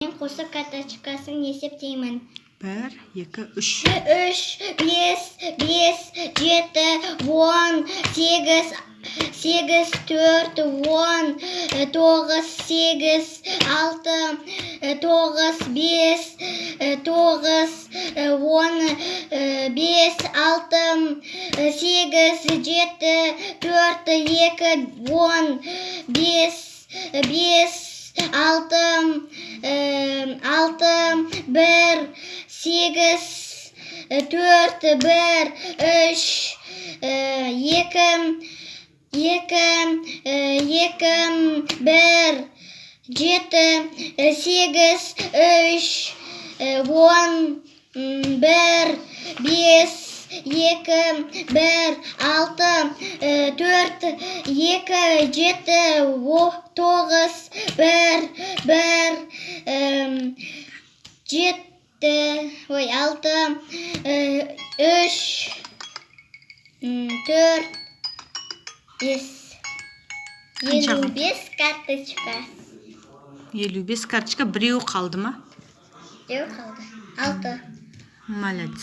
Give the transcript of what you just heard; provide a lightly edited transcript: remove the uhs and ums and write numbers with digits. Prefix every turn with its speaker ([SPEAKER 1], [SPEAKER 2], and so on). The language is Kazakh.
[SPEAKER 1] Мен қосып карточкасын есептеймін.
[SPEAKER 2] 1, 2, 3.
[SPEAKER 1] 3, 5, 7, 10, 8, 4, 10, 9, 8, 6, 9, 5, 9, 10, 5, 6, 8, 7, 4, 2, 10, 5, 6, 1, 8, 4, 1, 3, 2, 1, 7, 8, 3, 10, 1, 5, 2, 1, 6, 4, 2, 7, 9, 1, 7, 6, 3, 4, 5. 55 карточка.
[SPEAKER 2] 55 карточка, біреуі қалды ма?
[SPEAKER 1] Yok kaldı. 6.
[SPEAKER 2] Молодец.